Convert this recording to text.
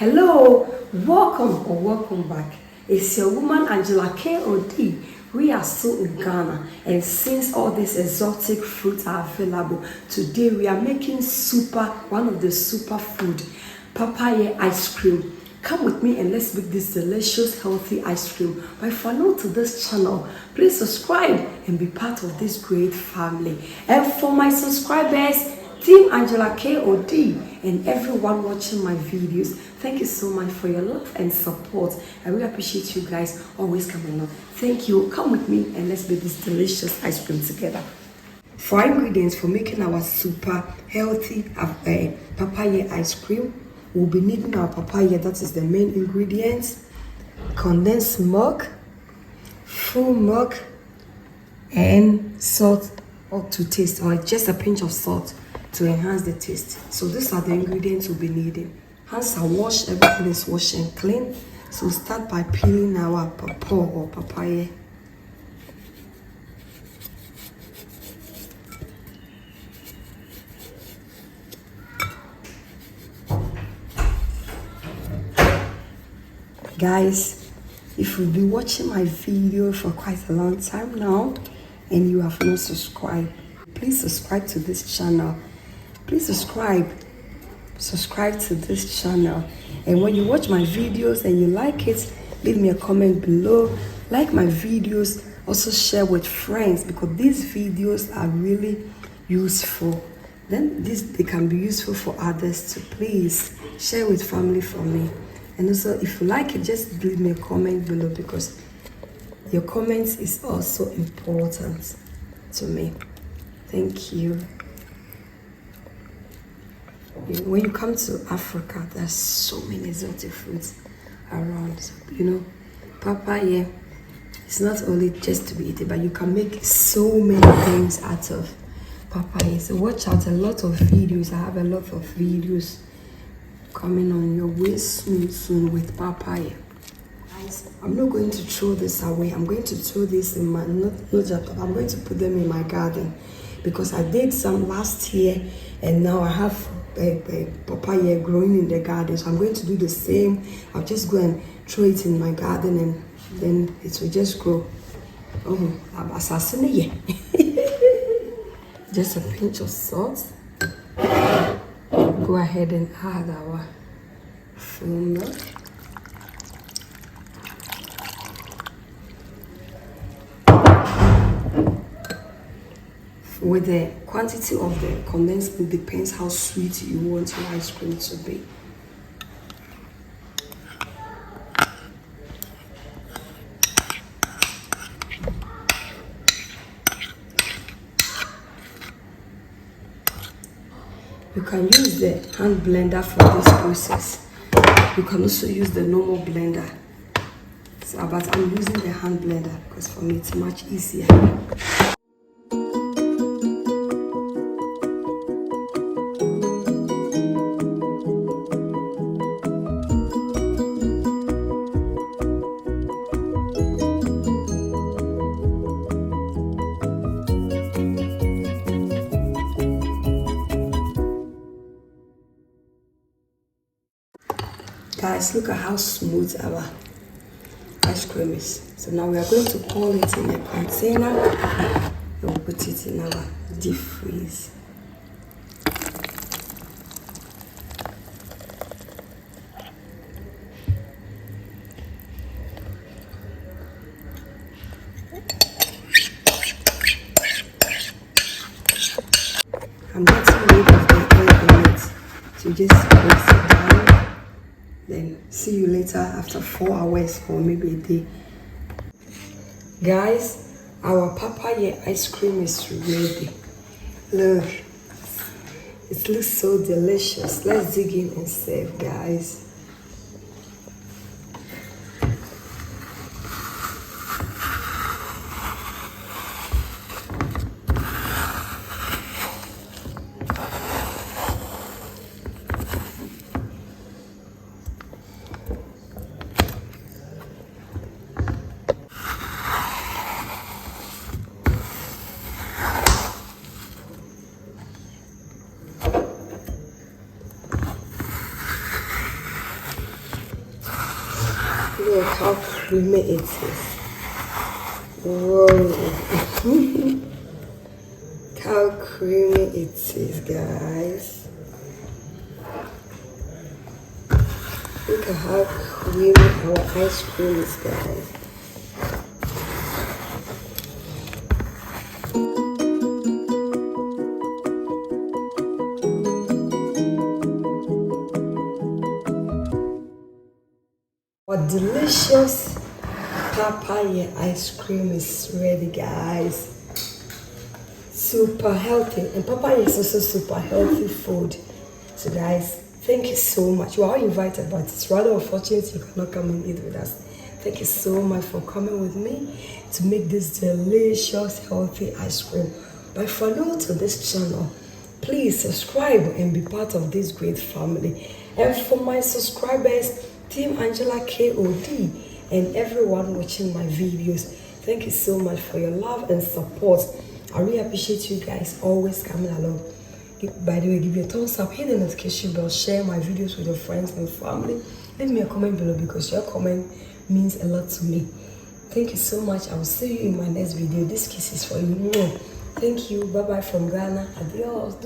Hello, welcome back. It's your woman Angela K.O.D. We are still in Ghana, and since all these exotic fruits are available, today we are making one of the super food, papaya ice cream. Come with me and let's make this delicious, healthy ice cream. But if you're new to this channel, please subscribe and be part of this great family. And for my subscribers, Team Angela K.O.D. and everyone watching my videos, thank you so much for your love and support. I really appreciate you guys always coming on. Thank you. Come with me and let's make this delicious ice cream together. For our ingredients for making our super healthy papaya ice cream, we'll be needing our papaya, that is the main ingredients, condensed milk, full milk, and salt or to taste, or just a pinch of salt to enhance the taste. So these are the ingredients we'll be needing. Hands are washed, everything is washed and clean. So we'll start by peeling our pawpaw or papaya. Guys, if you've been watching my video for quite a long time now and you have not subscribed, please subscribe to this channel. Please subscribe to this channel. And when you watch my videos and you like it, leave me a comment below. Like my videos, also share with friends, because these videos are really useful. Then they can be useful for others too. Please share with family for me. And also, if you like it, just leave me a comment below, because your comments is also important to me. Thank you. When you come to Africa, there's so many exotic fruits around. You know, papaya, it's not only just to be eaten, but you can make so many things out of papaya. So watch out, a lot of videos. I have a lot of videos coming on your way soon with papaya. Guys, I'm not going to throw this away. I'm going to throw this in my, I'm going to put them in my garden, because I did some last year and now I have a papaya growing in the garden. So I'm going to do the same. I'll just go and throw it in my garden and then it will just grow. Oh, I'm assassinating. Just a pinch of salt. Go ahead and add our full milk. With the quantity of the condensed milk depends how sweet you want your ice cream to be. You can use the hand blender for this process. You can also use the normal blender. So, but I'm using the hand blender because for me it's much easier. Guys, look at how smooth our ice cream is. So now we are going to pour it in a container and we'll put it in our deep freeze. I'm getting rid of the air in it, so just press it down. Then see you later after 4 hours or maybe a day. Guys, our papaya ice cream is ready. Look, it looks so delicious. Let's dig in and serve, guys. Look how creamy it is. Whoa. How creamy it is, guys. Look at how creamy our ice cream is, guys. Our delicious papaya ice cream is ready, guys. Super healthy, and papaya is also super healthy food. So guys, thank you so much. You are all invited, but it's rather unfortunate you cannot come and eat with us. Thank you so much for coming with me to make this delicious healthy ice cream. But if you're new to this channel, please subscribe and be part of this great family. And for my subscribers, Team Angela KOD, and everyone watching my videos, thank you so much for your love and support. I really appreciate you guys always coming along. By the way, give me a thumbs up, hit the notification bell, share my videos with your friends and family. Leave me a comment below because your comment means a lot to me. Thank you so much. I will see you in my next video. This kiss is for you. Thank you. Bye bye from Ghana. Adios.